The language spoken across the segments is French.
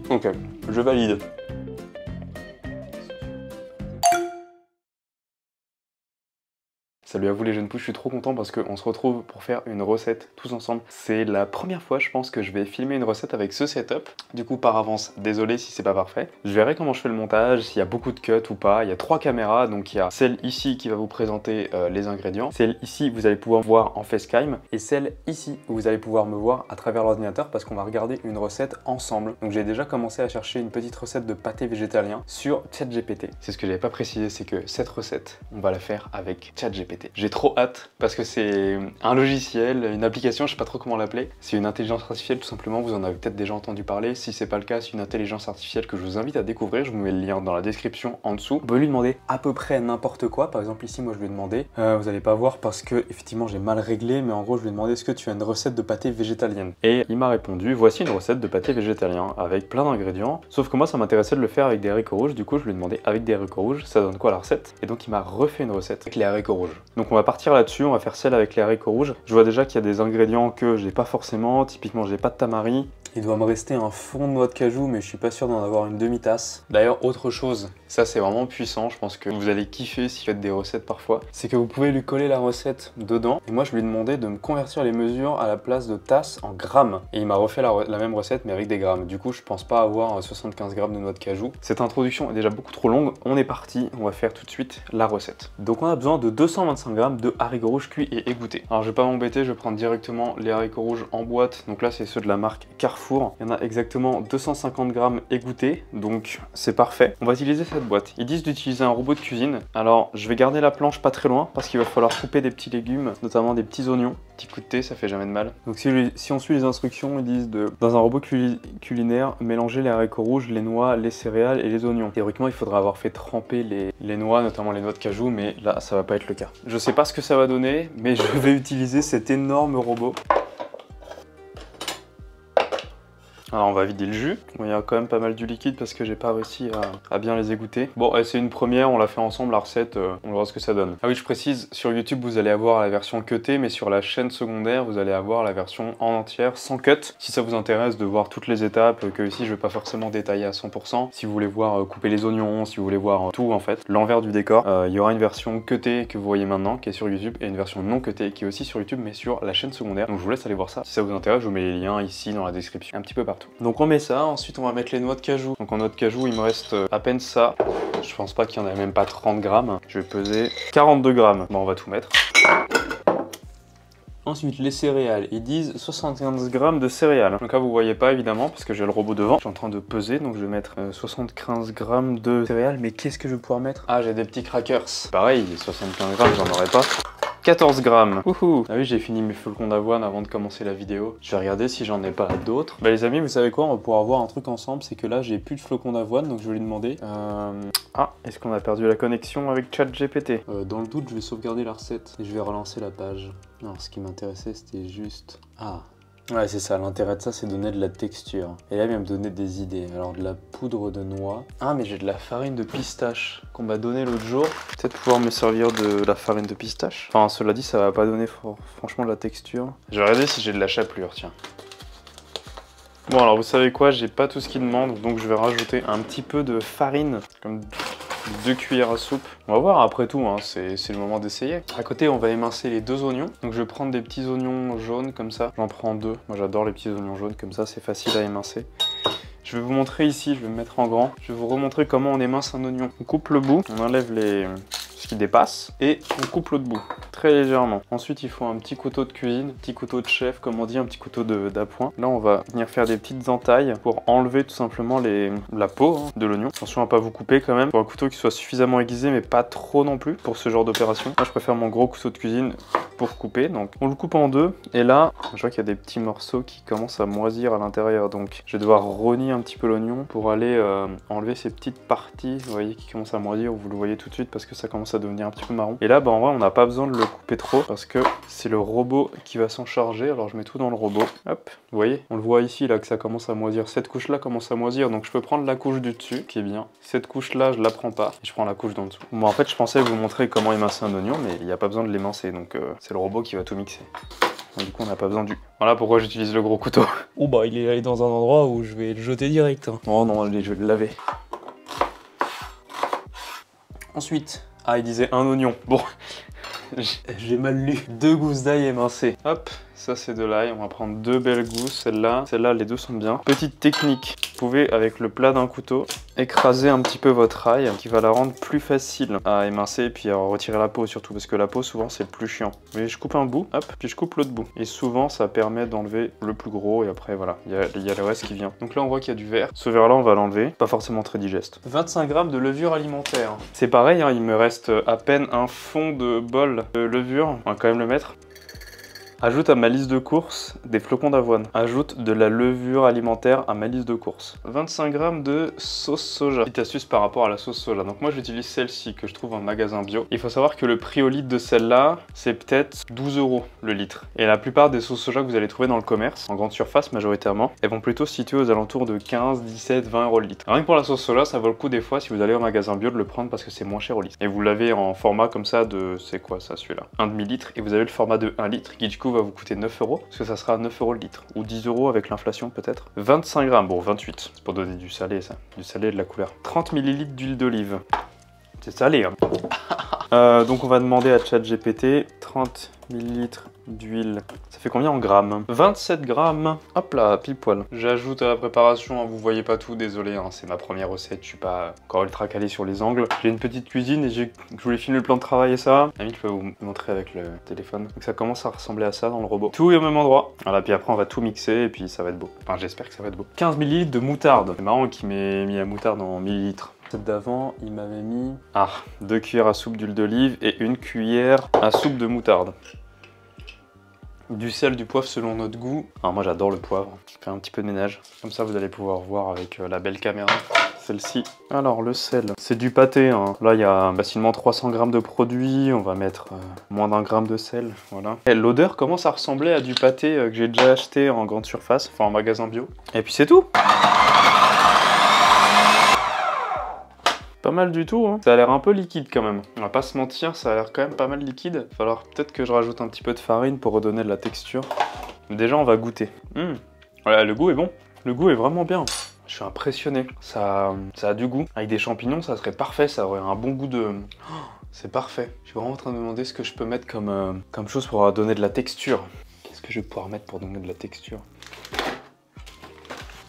Ok, je valide. Salut à vous les jeunes pousses, je suis trop content parce qu'on se retrouve pour faire une recette tous ensemble. C'est la première fois je pense que je vais filmer une recette avec ce setup. Du coup par avance, désolé si c'est pas parfait. Je verrai comment je fais le montage, s'il y a beaucoup de cuts ou pas. Il y a 3 caméras, donc il y a celle ici qui va vous présenter les ingrédients. Celle ici vous allez pouvoir voir en FaceTime. Et celle ici où vous allez pouvoir me voir à travers l'ordinateur parce qu'on va regarder une recette ensemble. Donc j'ai déjà commencé à chercher une petite recette de pâté végétalien sur ChatGPT. C'est ce que j'avais pas précisé, c'est que cette recette, on va la faire avec ChatGPT. J'ai trop hâte parce que c'est un logiciel, une application, je sais pas trop comment l'appeler. C'est une intelligence artificielle tout simplement, vous en avez peut-être déjà entendu parler. Si c'est pas le cas, c'est une intelligence artificielle que je vous invite à découvrir. Je vous mets le lien dans la description en dessous. Vous pouvez lui demander à peu près n'importe quoi. Par exemple ici, moi je lui ai demandé, vous allez pas voir parce que effectivement j'ai mal réglé, mais en gros je lui ai demandé est-ce que tu as une recette de pâté végétalienne? Et il m'a répondu voici une recette de pâté végétalien avec plein d'ingrédients. Sauf que moi ça m'intéressait de le faire avec des haricots rouges. Du coup je lui ai demandé avec des haricots rouges, ça donne quoi la recette? Et donc il m'a refait une recette avec les haricots rouges. Donc on va partir là-dessus, on va faire celle avec les haricots rouges. Je vois déjà qu'il y a des ingrédients que j'ai pas forcément, typiquement j'ai pas de tamari. Il doit me rester un fond de noix de cajou, mais je suis pas sûr d'en avoir une demi-tasse. D'ailleurs, autre chose, ça c'est vraiment puissant, je pense que vous allez kiffer si vous faites des recettes parfois, c'est que vous pouvez lui coller la recette dedans. Et moi je lui ai demandé de me convertir les mesures à la place de tasses en grammes. Et il m'a refait la même recette mais avec des grammes. Du coup je pense pas avoir 75 grammes de noix de cajou. Cette introduction est déjà beaucoup trop longue, on est parti, on va faire tout de suite la recette. Donc on a besoin de 225 grammes de haricots rouges cuits et égouttés. Alors je vais pas m'embêter, je vais prendre directement les haricots rouges en boîte. Donc là c'est ceux de la marque Carrefour. Il y en a exactement 250 grammes égouttés, donc c'est parfait. On va utiliser cette boîte. Ils disent d'utiliser un robot de cuisine. Alors je vais garder la planche pas très loin parce qu'il va falloir couper des petits légumes, notamment des petits oignons. Petit coup de thé, ça fait jamais de mal. Donc si on suit les instructions, ils disent dans un robot culinaire, mélanger les haricots rouges, les noix, les céréales et les oignons. Théoriquement, il faudra avoir fait tremper les noix, notamment les noix de cajou, mais là, ça va pas être le cas. Je sais pas ce que ça va donner, mais je vais utiliser cet énorme robot. Alors on va vider le jus. Bon, il y a quand même pas mal du liquide parce que j'ai pas réussi à bien les égoutter. Bon, c'est une première, on l'a fait ensemble la recette, on verra ce que ça donne. Ah oui, je précise, sur YouTube vous allez avoir la version cutée, mais sur la chaîne secondaire vous allez avoir la version en entière sans cut. Si ça vous intéresse de voir toutes les étapes, que ici je vais pas forcément détailler à 100%. Si vous voulez voir couper les oignons, si vous voulez voir tout en fait, l'envers du décor, il y aura une version cutée que vous voyez maintenant qui est sur YouTube et une version non cutée qui est aussi sur YouTube mais sur la chaîne secondaire. Donc je vous laisse aller voir ça. Si ça vous intéresse, je vous mets les liens ici dans la description, un petit peu partout. Donc on met ça, ensuite on va mettre les noix de cajou. Donc en noix de cajou, il me reste à peine ça. Je pense pas qu'il y en ait même pas 30 grammes. Je vais peser 42 grammes. Bon, on va tout mettre. Ensuite, les céréales, ils disent 75 grammes de céréales. Donc là, vous voyez pas évidemment parce que j'ai le robot devant. Je suis en train de peser, donc je vais mettre 75 grammes de céréales. Mais qu'est-ce que je vais pouvoir mettre? Ah, j'ai des petits crackers. Pareil, 75 grammes, j'en aurais pas. 14 grammes. Wouhou. Ah oui, j'ai fini mes flocons d'avoine avant de commencer la vidéo. Je vais regarder si j'en ai pas d'autres. Bah les amis, vous savez quoi? On va pouvoir voir un truc ensemble. C'est que là, j'ai plus de flocons d'avoine, donc je vais lui demander. Ah, est-ce qu'on a perdu la connexion avec ChatGPT? Dans le doute, je vais sauvegarder la recette et je vais relancer la page. Alors, ce qui m'intéressait, c'était juste... Ah, ouais, c'est ça. L'intérêt de ça, c'est donner de la texture. Et là, il vient me donner des idées. Alors, de la poudre de noix. Ah, mais j'ai de la farine de pistache qu'on m'a donné l'autre jour. Peut-être pouvoir me servir de la farine de pistache. Enfin, cela dit, ça va pas donner franchement de la texture. Je vais regarder si j'ai de la chapelure, tiens. Bon, alors, vous savez quoi? J'ai pas tout ce qu'il demande, donc je vais rajouter un petit peu de farine, comme 2 cuillères à soupe. On va voir après tout, hein, c'est le moment d'essayer. À côté, on va émincer les 2 oignons. Donc je vais prendre des petits oignons jaunes comme ça. J'en prends 2. Moi j'adore les petits oignons jaunes comme ça, c'est facile à émincer. Je vais vous montrer ici, je vais me mettre en grand. Je vais vous remontrer comment on émince un oignon. On coupe le bout, on enlève ce qui dépasse et on coupe l'autre bout, très légèrement. Ensuite, il faut un petit couteau de cuisine, petit couteau de chef, comme on dit, un petit couteau d'appoint. Là, on va venir faire des petites entailles pour enlever tout simplement la peau de l'oignon. Attention à pas vous couper quand même. Pour un couteau qui soit suffisamment aiguisé, mais pas trop non plus pour ce genre d'opération. Moi, je préfère mon gros couteau de cuisine pour couper. Donc, on le coupe en deux. Et là, je vois qu'il y a des petits morceaux qui commencent à moisir à l'intérieur. Donc, je vais devoir rogner un petit peu l'oignon pour aller enlever ces petites parties, vous voyez, qui commencent à moisir. Vous le voyez tout de suite parce que ça commence à devenir un petit peu marron. Et là, bah, en vrai, on n'a pas besoin de le couper trop parce que c'est le robot qui va s'en charger. Alors, je mets tout dans le robot. Hop, vous voyez, on le voit ici là que ça commence à moisir. Cette couche-là commence à moisir, donc je peux prendre la couche du dessus, qui est bien. Cette couche-là, je la prends pas et je prends la couche d'en dessous. Bon, en fait, je pensais vous montrer comment émincer un oignon, mais il n'y a pas besoin de l'émincer, donc c'est le robot qui va tout mixer. Du coup, on n'a pas besoin du... Voilà pourquoi j'utilise le gros couteau. Oh bah il est allé dans un endroit où je vais le jeter direct. Hein. Oh non, allez, je vais le laver. Ensuite, ah, il disait un oignon. Bon, j'ai mal lu. 2 gousses d'ail émincées. Hop, ça c'est de l'ail. On va prendre 2 belles gousses. Celle-là, les deux sont bien. Petite technique. Vous pouvez, avec le plat d'un couteau, écraser un petit peu votre ail, qui va la rendre plus facile à émincer et puis à retirer la peau surtout, parce que la peau, souvent, c'est plus chiant. Mais je coupe un bout, hop, puis je coupe l'autre bout. Et souvent, ça permet d'enlever le plus gros et après, voilà, il y a le reste qui vient. Donc là, on voit qu'il y a du vert. Ce vert-là, on va l'enlever. Pas forcément très digeste. 25 g de levure alimentaire. C'est pareil, hein, il me reste à peine un fond de bol de levure. On va quand même le mettre. Ajoute à ma liste de courses des flocons d'avoine. Ajoute de la levure alimentaire à ma liste de courses. 25 g de sauce soja. Petite astuce par rapport à la sauce soja. Donc moi j'utilise celle-ci que je trouve en magasin bio. Il faut savoir que le prix au litre de celle-là, c'est peut-être 12 € le litre. Et la plupart des sauces soja que vous allez trouver dans le commerce, en grande surface majoritairement, elles vont plutôt se situer aux alentours de 15, 17, 20 € le litre. Rien que pour la sauce soja, ça vaut le coup des fois si vous allez au magasin bio de le prendre parce que c'est moins cher au litre. Et vous l'avez en format comme ça de... c'est quoi ça celui-là? 1,5 litre. Et vous avez le format de 1 litre qui du coup va vous coûter 9 €, parce que ça sera 9 € le litre, ou 10 € avec l'inflation peut-être. 25 g, bon 28, c'est pour donner du salé ça, du salé et de la couleur. 30 ml d'huile d'olive, c'est salé hein. Donc on va demander à ChatGPT 30 ml d'huile, ça fait combien en grammes? 27 grammes, hop là, pile poil. J'ajoute à la préparation, hein, vous voyez pas tout, désolé, hein, c'est ma première recette, je suis pas encore ultra calé sur les angles. J'ai une petite cuisine et je voulais filmer le plan de travail et ça. Ami, je peux vous montrer avec le téléphone. Donc ça commence à ressembler à ça dans le robot. Tout est au même endroit. Voilà, puis après on va tout mixer et puis ça va être beau. Enfin j'espère que ça va être beau. 15 ml de moutarde. C'est marrant qu'il m'ait mis la moutarde en millilitres. Celle d'avant, il m'avait mis 2 cuillères à soupe d'huile d'olive et 1 cuillère à soupe de moutarde. Du sel, du poivre selon notre goût. Alors moi j'adore le poivre. Je fais un petit peu de ménage. Comme ça vous allez pouvoir voir avec la belle caméra. Celle-ci. Alors le sel, c'est du pâté. Hein. Là il y a facilement 300 g de produit. On va mettre moins d'1 gramme de sel. Voilà. L'odeur commence à ressembler à du pâté que j'ai déjà acheté en grande surface, enfin en magasin bio. Et puis c'est tout. Pas mal du tout, hein. Ça a l'air un peu liquide quand même. On va pas se mentir, ça a l'air quand même pas mal liquide. Il va falloir peut-être que je rajoute un petit peu de farine pour redonner de la texture. Déjà, on va goûter. Voilà, le goût est bon. Le goût est vraiment bien. Je suis impressionné. Ça a du goût. Avec des champignons, ça serait parfait. Ça aurait un bon goût de... Oh, c'est parfait. Je suis vraiment en train de me demander ce que je peux mettre comme chose pour donner de la texture. Qu'est-ce que je vais pouvoir mettre pour donner de la texture?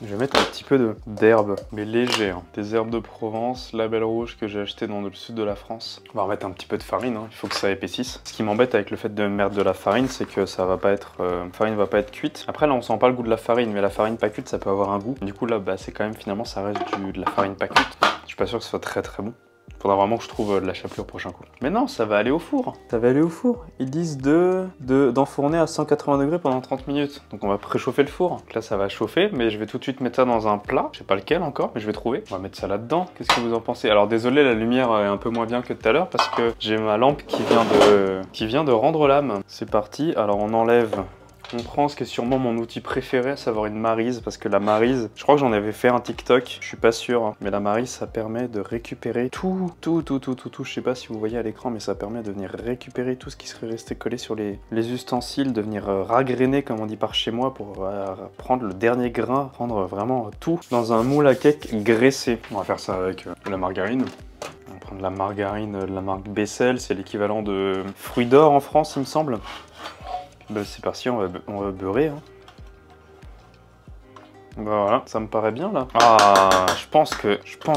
Je vais mettre un petit peu d'herbe, mais léger. Hein. Des herbes de Provence, label rouge que j'ai acheté dans le sud de la France. On va remettre un petit peu de farine, hein. Il faut que ça épaississe. Ce qui m'embête avec le fait de mettre de la farine, c'est que ça va pas être, la farine va pas être cuite. Après là, on sent pas le goût de la farine, mais la farine pas cuite, ça peut avoir un goût. Du coup là, c'est quand même finalement, ça reste de la farine pas cuite. Je suis pas sûr que ce soit très très bon. Faudra vraiment que je trouve de la chapelure prochain coup. Mais non, ça va aller au four. Ça va aller au four. Ils disent d'enfourner à 180 degrés pendant 30 minutes. Donc on va préchauffer le four. Donc là, ça va chauffer, mais je vais tout de suite mettre ça dans un plat. Je sais pas lequel encore, mais je vais trouver. On va mettre ça là-dedans. Qu'est-ce que vous en pensez? Alors désolé, la lumière est un peu moins bien que tout à l'heure parce que j'ai ma lampe qui vient de rendre l'âme. C'est parti. Alors on enlève... On prend ce qui est sûrement mon outil préféré, à savoir une maryse, parce que la maryse, je crois que j'en avais fait un TikTok, je suis pas sûr, hein, mais la maryse, ça permet de récupérer tout, je sais pas si vous voyez à l'écran, mais ça permet de venir récupérer tout ce qui serait resté collé sur les ustensiles, de venir ragrainer, comme on dit par chez moi, pour prendre le dernier grain, prendre vraiment tout dans un moule à cake graissé. On va faire ça avec la margarine. On va prendre la margarine de la marque Bessel, c'est l'équivalent de Fruits d'Or en France, il me semble. Bah c'est parti, on va beurrer. Hein. Bah voilà, ça me paraît bien là. Ah, je pense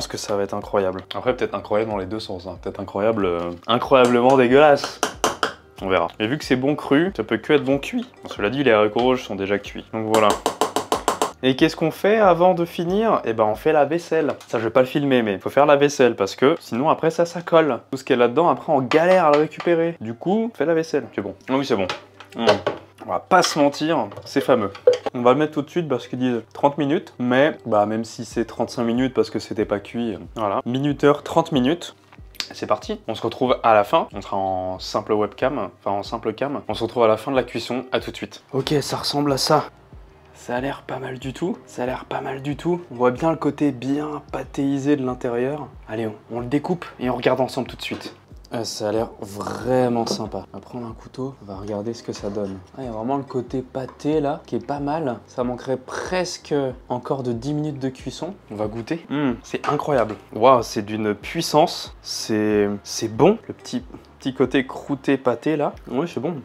que ça va être incroyable. Après peut-être incroyable dans les deux sens, hein. Peut-être incroyable, incroyablement dégueulasse. On verra. Mais vu que c'est bon cru, ça peut que être bon cuit. Bon, cela dit, les haricots rouges sont déjà cuits. Donc voilà. Et qu'est-ce qu'on fait avant de finir? Eh ben on fait la vaisselle. Ça je vais pas le filmer, mais il faut faire la vaisselle parce que sinon après ça colle. Tout ce qui est là-dedans, après on galère à le récupérer. Du coup, on fait la vaisselle. C'est bon. Ah oui c'est bon. On va pas se mentir, c'est fameux. On va le mettre tout de suite parce qu'ils disent 30 minutes, mais bah même si c'est 35 minutes parce que c'était pas cuit, voilà. Minuteur, 30 minutes. C'est parti, on se retrouve à la fin, on sera en simple webcam, enfin en simple cam. On se retrouve à la fin de la cuisson, à tout de suite. Ok, ça ressemble à ça. Ça a l'air pas mal du tout, ça a l'air pas mal du tout. On voit bien le côté bien pâtéisé de l'intérieur. Allez, on le découpe et on regarde ensemble tout de suite. Ça a l'air vraiment sympa. On va prendre un couteau, on va regarder ce que ça donne. Ah, il y a vraiment le côté pâté là, qui est pas mal. Ça manquerait presque encore de 10 minutes de cuisson. On va goûter. C'est incroyable. Waouh, c'est d'une puissance. C'est bon. Le petit côté croûté pâté là. Ouais, c'est bon.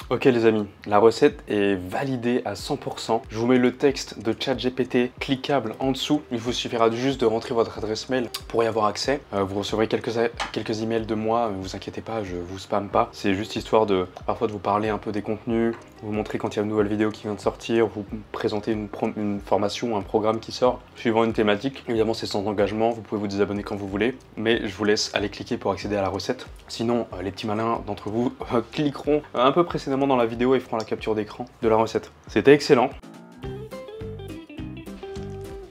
Ok les amis, la recette est validée à 100%. Je vous mets le texte de ChatGPT cliquable en dessous. Il vous suffira juste de rentrer votre adresse mail pour y avoir accès. Vous recevrez quelques emails de moi, ne vous inquiétez pas, je vous spamme pas. C'est juste histoire de parfois de vous parler un peu des contenus, vous montrer quand il y a une nouvelle vidéo qui vient de sortir, vous présenter une formation, un programme qui sort suivant une thématique. Évidemment c'est sans engagement, vous pouvez vous désabonner quand vous voulez, mais je vous laisse aller cliquer pour accéder à la recette. Sinon les petits malins d'entre vous cliqueront un peu précédemment dans la vidéo et feront la capture d'écran de la recette. C'était excellent.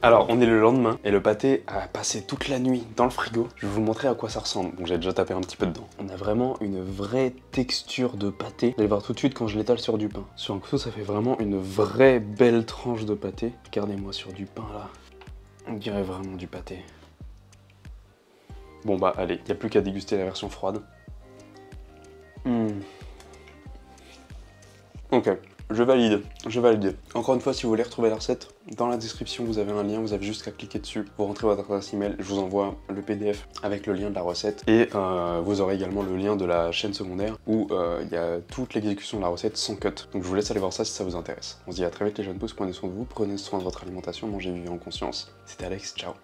Alors, on est le lendemain et le pâté a passé toute la nuit dans le frigo. Je vais vous montrer à quoi ça ressemble. Bon, j'ai déjà tapé un petit peu dedans. On a vraiment une vraie texture de pâté. Vous allez voir tout de suite quand je l'étale sur du pain. Sur un couteau, ça fait vraiment une vraie belle tranche de pâté. Regardez-moi sur du pain là. On dirait vraiment du pâté. Bon bah allez, il n'y a plus qu'à déguster la version froide. Ok, je valide. Encore une fois, si vous voulez retrouver la recette, dans la description, vous avez un lien, vous avez juste qu'à cliquer dessus. Vous rentrez votre adresse email, je vous envoie le PDF avec le lien de la recette. Et vous aurez également le lien de la chaîne secondaire où il y a toute l'exécution de la recette sans cut. Donc je vous laisse aller voir ça si ça vous intéresse. On se dit à très vite les jeunes pousses, prenez soin de vous, prenez soin de votre alimentation, mangez vivez en conscience. C'était Alex, ciao.